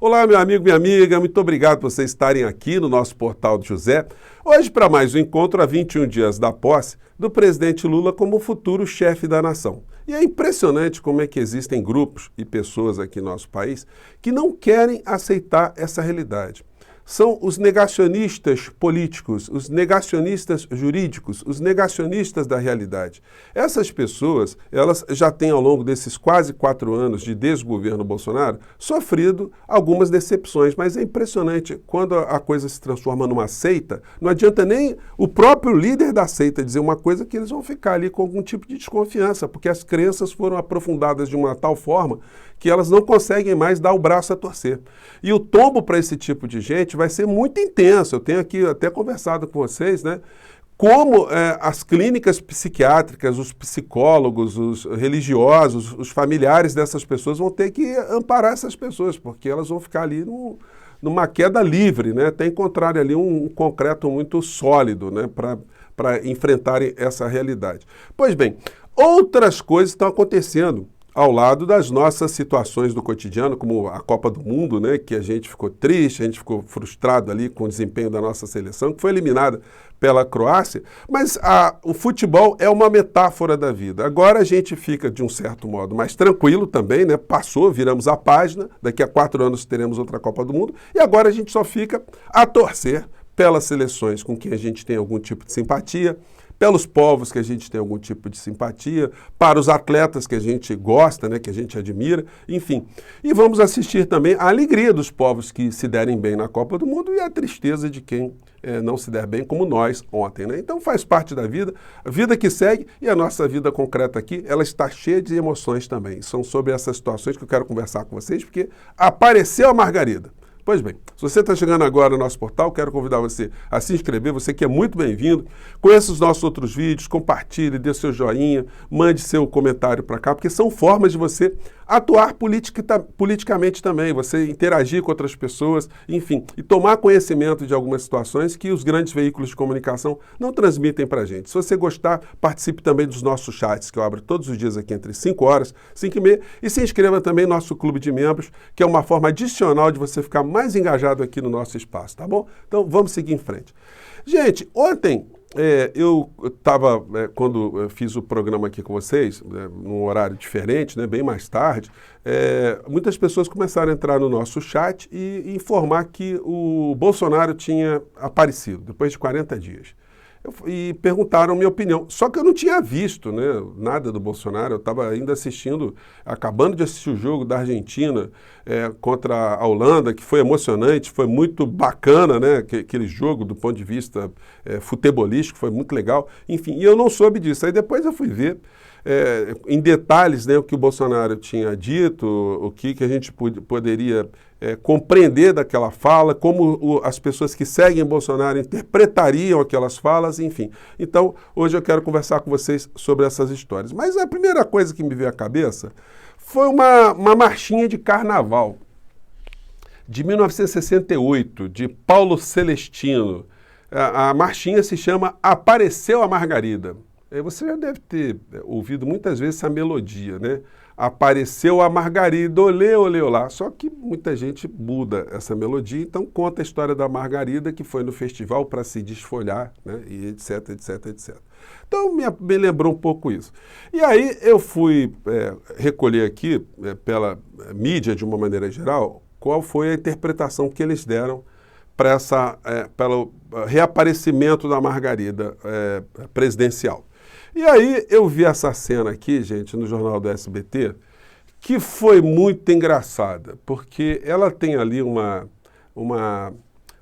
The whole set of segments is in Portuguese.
Olá, meu amigo, minha amiga, muito obrigado por vocês estarem aqui no nosso Portal de José. Hoje, para mais um encontro, há 21 dias da posse do presidente Lula como futuro chefe da nação. E é impressionante como é que existem grupos e pessoas aqui no nosso país que não querem aceitar essa realidade. São os negacionistas políticos, os negacionistas jurídicos, os negacionistas da realidade. Essas pessoas, elas já têm ao longo desses quase 4 anos de desgoverno Bolsonaro sofrido algumas decepções, mas é impressionante, quando a coisa se transforma numa seita, não adianta nem o próprio líder da seita dizer uma coisa que eles vão ficar ali com algum tipo de desconfiança, porque as crenças foram aprofundadas de uma tal forma que elas não conseguem mais dar o braço a torcer. E o tombo para esse tipo de gente vai ser muito intenso. Eu tenho aqui até conversado com vocês, né? Como as clínicas psiquiátricas, os psicólogos, os religiosos, os familiares dessas pessoas vão ter que amparar essas pessoas, porque elas vão ficar ali numa queda livre, né? Até encontrarem ali um concreto muito sólido, né? Para enfrentarem essa realidade. Pois bem, outras coisas estão acontecendo ao lado das nossas situações do cotidiano, como a Copa do Mundo, né, que a gente ficou triste, a gente ficou frustrado ali com o desempenho da nossa seleção, que foi eliminada pela Croácia, mas o futebol é uma metáfora da vida. Agora a gente fica, de um certo modo, mais tranquilo também, né? Passou, viramos a página, daqui a 4 anos teremos outra Copa do Mundo, e agora a gente só fica a torcer pelas seleções com quem a gente tem algum tipo de simpatia, pelos povos que a gente tem algum tipo de simpatia, para os atletas que a gente gosta, né, que a gente admira, enfim. E vamos assistir também a alegria dos povos que se derem bem na Copa do Mundo e a tristeza de quem não se der bem, como nós ontem, né? Então faz parte da vida, a vida que segue, e a nossa vida concreta aqui, ela está cheia de emoções também. São sobre essas situações que eu quero conversar com vocês, porque apareceu a Margarida. Pois bem, se você está chegando agora no nosso portal, quero convidar você a se inscrever, você que é muito bem-vindo, conheça os nossos outros vídeos, compartilhe, dê seu joinha, mande seu comentário para cá, porque são formas de você atuar politicamente também, você interagir com outras pessoas, enfim, e tomar conhecimento de algumas situações que os grandes veículos de comunicação não transmitem para a gente. Se você gostar, participe também dos nossos chats, que eu abro todos os dias aqui entre 5 horas, 5 e meia, e se inscreva também no nosso clube de membros, que é uma forma adicional de você ficar mais engajado aqui no nosso espaço, tá bom? Então vamos seguir em frente. Gente, ontem eu estava, quando eu fiz o programa aqui com vocês, num horário diferente, né, bem mais tarde, muitas pessoas começaram a entrar no nosso chat e informar que o Bolsonaro tinha aparecido depois de 40 dias. E perguntaram minha opinião. Só que eu não tinha visto, né, nada do Bolsonaro. Eu estava ainda assistindo, acabando de assistir o jogo da Argentina contra a Holanda, que foi emocionante, foi muito bacana, né, aquele jogo do ponto de vista futebolístico, foi muito legal. Enfim, e eu não soube disso. Aí depois eu fui ver em detalhes, né, o que o Bolsonaro tinha dito, o que a gente poderia compreender daquela fala, como as pessoas que seguem Bolsonaro interpretariam aquelas falas, enfim. Então, hoje eu quero conversar com vocês sobre essas histórias. Mas a primeira coisa que me veio à cabeça foi uma marchinha de carnaval de 1968, de Paulo Celestino. A marchinha se chama Apareceu a Margarida. Você já deve ter ouvido muitas vezes essa melodia, né? Apareceu a Margarida, olê, olê, olá. Só que muita gente muda essa melodia, então conta a história da Margarida, que foi no festival para se desfolhar, né? E etc, etc, etc. Então me lembrou um pouco isso. E aí eu fui recolher aqui, pela mídia de uma maneira geral, qual foi a interpretação que eles deram para pelo reaparecimento da Margarida presidencial. E aí eu vi essa cena aqui, gente, no jornal do SBT, que foi muito engraçada, porque ela tem ali uma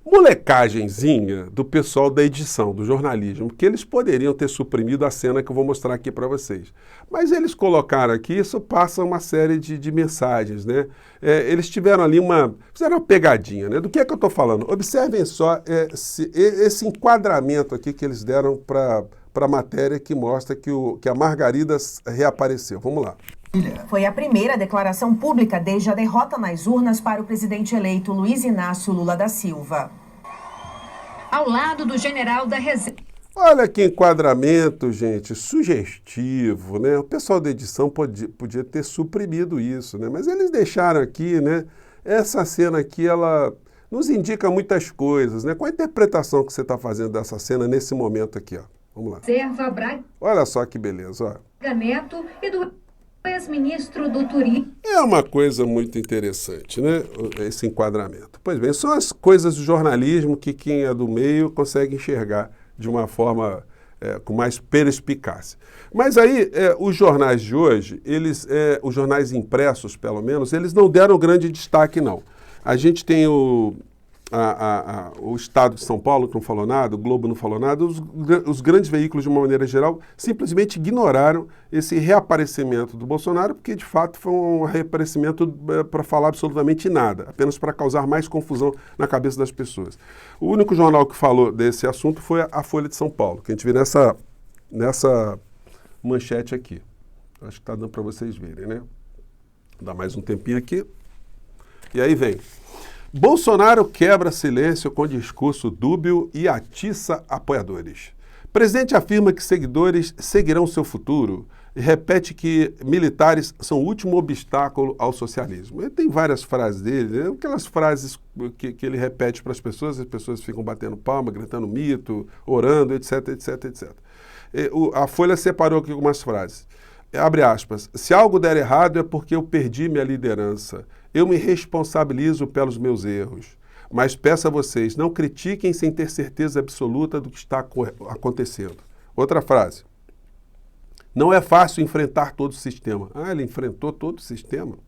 molecagenzinha do pessoal da edição, do jornalismo, que eles poderiam ter suprimido a cena que eu vou mostrar aqui para vocês. Mas eles colocaram aqui, isso passa uma série de mensagens, né? Eles tiveram ali fizeram uma pegadinha, né? Do que é que eu estou falando? Observem só esse enquadramento aqui que eles deram para a matéria que mostra que a Margarida reapareceu. Vamos lá. Foi a primeira declaração pública desde a derrota nas urnas para o presidente eleito Luiz Inácio Lula da Silva. Ao lado do general da Reserva. Olha que enquadramento, gente, sugestivo, né? O pessoal da edição podia ter suprimido isso, né? Mas eles deixaram aqui, né? essa cena aqui, ela nos indica muitas coisas, né? Qual a interpretação que você está fazendo dessa cena nesse momento aqui, ó? Vamos lá. Serva Braga Olha só que beleza, ó. Neto e do ex-ministro do Turismo. É uma coisa muito interessante, né? Esse enquadramento. Pois bem, são as coisas do jornalismo que quem é do meio consegue enxergar de uma forma com mais perspicácia. Mas aí, os jornais de hoje, os jornais impressos, pelo menos, eles não deram grande destaque, não. A gente tem o Estado de São Paulo, que não falou nada, o Globo não falou nada, os grandes veículos, de uma maneira geral, simplesmente ignoraram esse reaparecimento do Bolsonaro, porque, de fato, foi um reaparecimento para falar absolutamente nada, apenas para causar mais confusão na cabeça das pessoas. O único jornal que falou desse assunto foi a Folha de São Paulo, que a gente vê nessa manchete aqui. Acho que está dando para vocês verem, né? Vou dar mais um tempinho aqui. E aí vem. Bolsonaro quebra silêncio com discurso dúbio e atiça apoiadores. Presidente afirma que seguidores seguirão seu futuro e repete que militares são o último obstáculo ao socialismo. Ele tem várias frases dele, né? Aquelas frases que ele repete para as pessoas ficam batendo palma, gritando mito, orando, etc, etc, etc. A Folha separou aqui algumas frases. Abre aspas. Se algo der errado é porque eu perdi minha liderança. Eu me responsabilizo pelos meus erros. Mas peço a vocês, não critiquem sem ter certeza absoluta do que está acontecendo. Outra frase. Não é fácil enfrentar todo o sistema. Ah, ele enfrentou todo o sistema?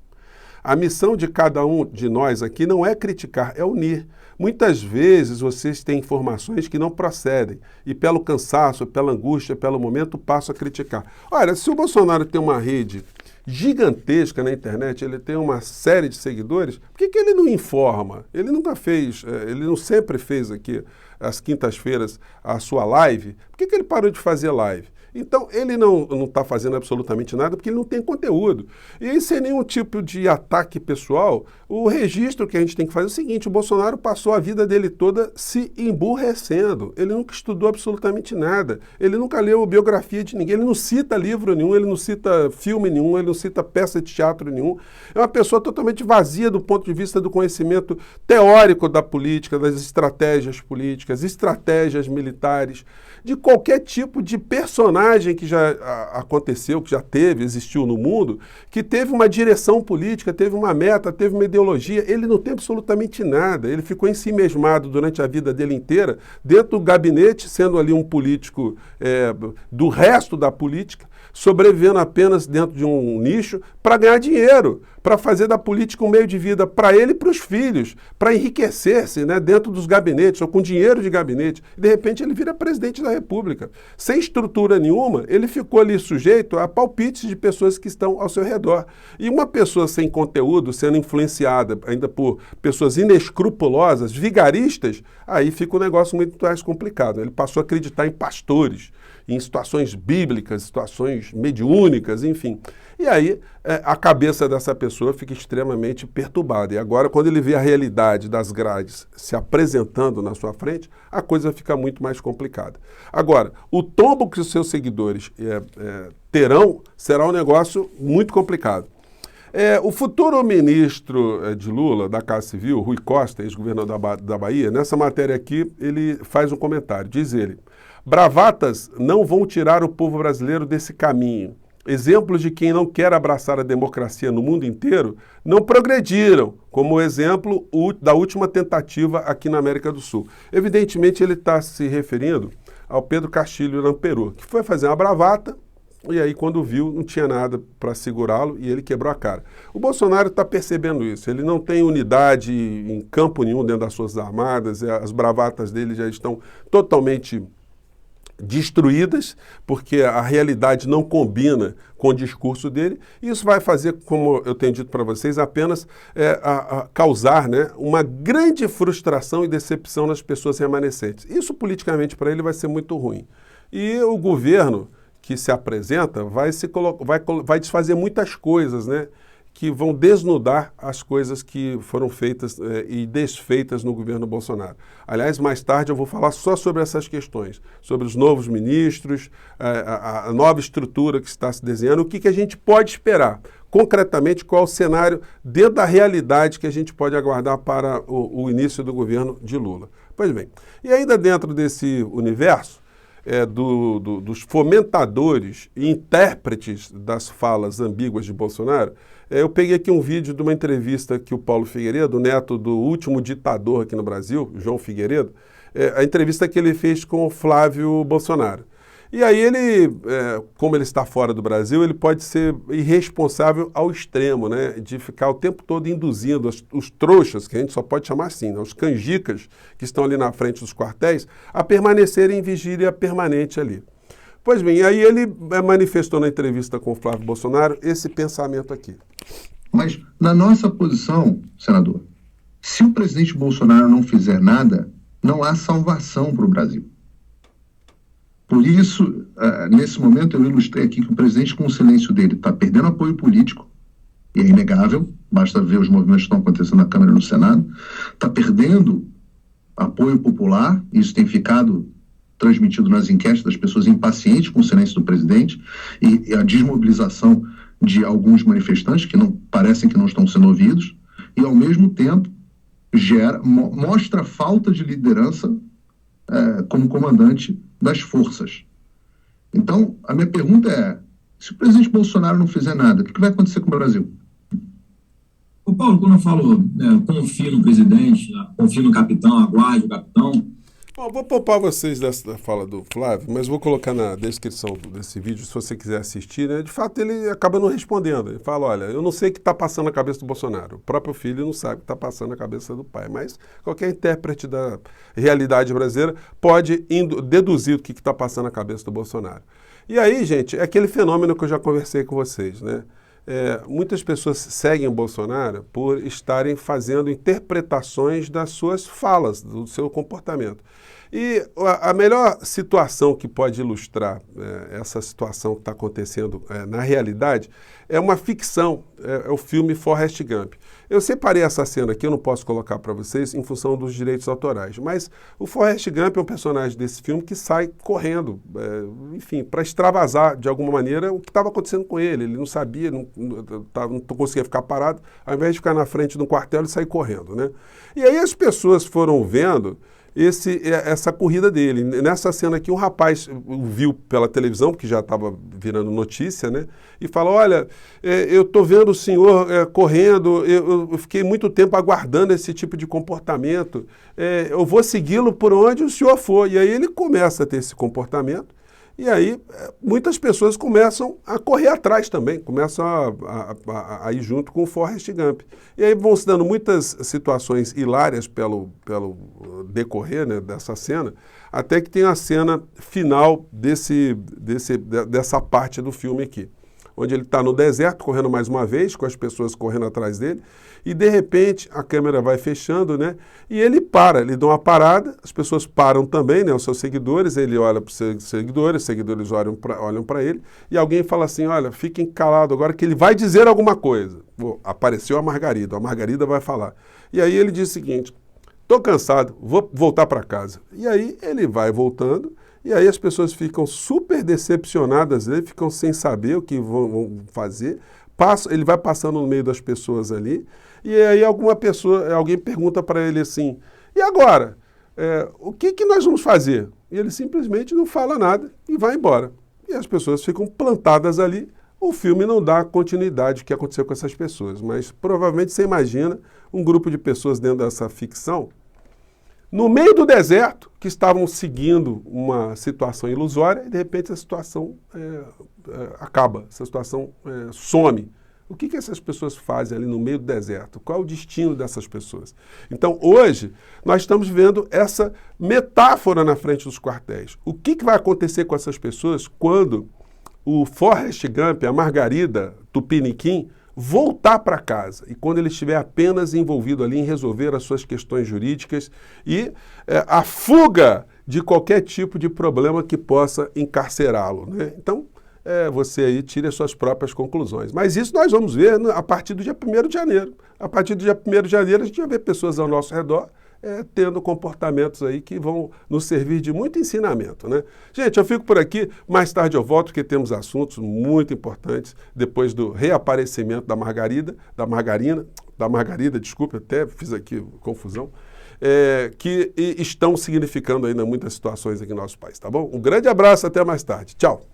A missão de cada um de nós aqui não é criticar, é unir. Muitas vezes vocês têm informações que não procedem e pelo cansaço, pela angústia, pelo momento, passam a criticar. Olha, se o Bolsonaro tem uma rede gigantesca na internet, ele tem uma série de seguidores, por que ele não informa? Ele nunca fez, ele não sempre fez aqui, às quintas-feiras, a sua live. Por que ele parou de fazer live? Então, ele não está fazendo absolutamente nada porque ele não tem conteúdo. E sem nenhum tipo de ataque pessoal, o registro que a gente tem que fazer é o seguinte, o Bolsonaro passou a vida dele toda se emburrecendo. Ele nunca estudou absolutamente nada. Ele nunca leu biografia de ninguém. Ele não cita livro nenhum, ele não cita filme nenhum, ele não cita peça de teatro nenhum. É uma pessoa totalmente vazia do ponto de vista do conhecimento teórico da política, das estratégias políticas, estratégias militares, de qualquer tipo de personagem que já aconteceu, que já existiu no mundo, que teve uma direção política, teve uma meta, teve uma ideologia. Ele não tem absolutamente nada. Ele ficou ensimesmado durante a vida dele inteira, dentro do gabinete, sendo ali um político do resto da política, sobrevivendo apenas dentro de um nicho para ganhar dinheiro, para fazer da política um meio de vida para ele e para os filhos, para enriquecer-se, né, dentro dos gabinetes, ou com dinheiro de gabinete. E, de repente, ele vira presidente da República. Sem estrutura nenhuma, ele ficou ali sujeito a palpites de pessoas que estão ao seu redor. E uma pessoa sem conteúdo, sendo influenciada ainda por pessoas inescrupulosas, vigaristas, aí fica um negócio muito mais complicado. Ele passou a acreditar em pastores, em situações bíblicas, situações mediúnicas, enfim. E aí a cabeça dessa pessoa fica extremamente perturbada. E agora, quando ele vê a realidade das grades se apresentando na sua frente, a coisa fica muito mais complicada. Agora, o tombo que os seus seguidores terão será um negócio muito complicado. O futuro ministro de Lula, da Casa Civil, Rui Costa, ex-governador da Bahia, nessa matéria aqui, ele faz um comentário. Diz ele: bravatas não vão tirar o povo brasileiro desse caminho. Exemplos de quem não quer abraçar a democracia no mundo inteiro não progrediram, como o exemplo da última tentativa aqui na América do Sul. Evidentemente, ele está se referindo ao Pedro Castilho Lamperoux, que foi fazer uma bravata e aí, quando viu, não tinha nada para segurá-lo e ele quebrou a cara. O Bolsonaro está percebendo isso. Ele não tem unidade em campo nenhum dentro das Forças Armadas, as bravatas dele já estão totalmente destruídas, porque a realidade não combina com o discurso dele. Isso vai fazer, como eu tenho dito para vocês, apenas causar, né, uma grande frustração e decepção nas pessoas remanescentes. Isso politicamente para ele vai ser muito ruim. E o governo que se apresenta vai desfazer muitas coisas, né, que vão desnudar as coisas que foram feitas e desfeitas no governo Bolsonaro. Aliás, mais tarde eu vou falar só sobre essas questões, sobre os novos ministros, a nova estrutura que está se desenhando, o que a gente pode esperar, concretamente qual é o cenário dentro da realidade que a gente pode aguardar para o início do governo de Lula. Pois bem, e ainda dentro desse universo, dos fomentadores e intérpretes das falas ambíguas de Bolsonaro, eu peguei aqui um vídeo de uma entrevista que o Paulo Figueiredo, neto do último ditador aqui no Brasil, João Figueiredo, a entrevista que ele fez com o Flávio Bolsonaro. E aí ele, como ele está fora do Brasil, ele pode ser irresponsável ao extremo, né? De ficar o tempo todo induzindo os trouxas, que a gente só pode chamar assim, né? Os canjicas que estão ali na frente dos quartéis, a permanecerem em vigília permanente ali. Pois bem, aí ele manifestou na entrevista com o Flávio Bolsonaro esse pensamento aqui. Mas na nossa posição, senador, se o presidente Bolsonaro não fizer nada, não há salvação para o Brasil. Por isso, nesse momento, eu ilustrei aqui que o presidente, com o silêncio dele, está perdendo apoio político, e é inegável, basta ver os movimentos que estão acontecendo na Câmara e no Senado, está perdendo apoio popular, isso tem ficado transmitido nas enquetes das pessoas impacientes com o silêncio do presidente, e a desmobilização de alguns manifestantes que parecem que não estão sendo ouvidos, e, ao mesmo tempo, mostra falta de liderança como comandante das forças. Então, a minha pergunta é, se o presidente Bolsonaro não fizer nada, o que vai acontecer com o Brasil? Ô Paulo, quando eu falo confio no presidente, confio no capitão, aguarde o capitão... Bom, vou poupar vocês dessa fala do Flávio, mas vou colocar na descrição desse vídeo, se você quiser assistir, né? De fato, ele acaba não respondendo. Ele fala, olha, eu não sei o que está passando na cabeça do Bolsonaro. O próprio filho não sabe o que está passando na cabeça do pai. Mas qualquer intérprete da realidade brasileira pode deduzir o que está passando na cabeça do Bolsonaro. E aí, gente, é aquele fenômeno que eu já conversei com vocês, né? Muitas pessoas seguem o Bolsonaro por estarem fazendo interpretações das suas falas, do seu comportamento. E a melhor situação que pode ilustrar essa situação que está acontecendo na realidade é uma ficção, é o filme Forrest Gump. Eu separei essa cena aqui, eu não posso colocar para vocês em função dos direitos autorais, mas o Forrest Gump é um personagem desse filme que sai correndo, enfim, para extravasar de alguma maneira o que estava acontecendo com ele. Ele não sabia, não conseguia ficar parado, ao invés de ficar na frente de um quartel, ele sai correndo, né? E aí as pessoas foram vendo essa corrida dele. Nessa cena aqui, um rapaz viu pela televisão, porque já estava virando notícia, né? E falou, olha, eu estou vendo o senhor correndo, eu fiquei muito tempo aguardando esse tipo de comportamento, eu vou segui-lo por onde o senhor for. E aí ele começa a ter esse comportamento, e aí muitas pessoas começam a correr atrás também, começam a ir junto com o Forrest Gump. E aí vão se dando muitas situações hilárias pelo decorrer, né, dessa cena, até que tem a cena final dessa parte do filme aqui, onde ele está no deserto, correndo mais uma vez, com as pessoas correndo atrás dele, e de repente a câmera vai fechando, né? E ele para, ele dá uma parada, as pessoas param também, né? Os seus seguidores, ele olha para os seus seguidores, os seguidores olham para ele, e alguém fala assim, olha, fiquem calados agora que ele vai dizer alguma coisa. Apareceu a Margarida vai falar. E aí ele diz o seguinte, estou cansado, vou voltar para casa. E aí ele vai voltando, e aí as pessoas ficam super decepcionadas, ficam sem saber o que vão fazer. Ele vai passando no meio das pessoas ali, e aí alguém pergunta para ele assim, e agora? O que nós vamos fazer? E ele simplesmente não fala nada e vai embora. E as pessoas ficam plantadas ali. O filme não dá continuidade ao que aconteceu com essas pessoas, mas provavelmente você imagina um grupo de pessoas dentro dessa ficção, no meio do deserto, que estavam seguindo uma situação ilusória, e de repente essa situação acaba, essa situação some. O que essas pessoas fazem ali no meio do deserto? Qual é o destino dessas pessoas? Então, hoje, nós estamos vendo essa metáfora na frente dos quartéis. O que vai acontecer com essas pessoas quando o Forrest Gump, a Margarida Tupiniquim, voltar para casa e quando ele estiver apenas envolvido ali em resolver as suas questões jurídicas e a fuga de qualquer tipo de problema que possa encarcerá-lo, né? Então, você aí tire as suas próprias conclusões. Mas isso nós vamos ver a partir do dia 1º de janeiro. A partir do dia 1º de janeiro a gente vai ver pessoas ao nosso redor tendo comportamentos aí que vão nos servir de muito ensinamento, né? Gente, eu fico por aqui, mais tarde eu volto porque temos assuntos muito importantes depois do reaparecimento da margarida, desculpe, até fiz aqui confusão, que estão significando ainda muitas situações aqui no nosso país, tá bom? Um grande abraço, até mais tarde. Tchau!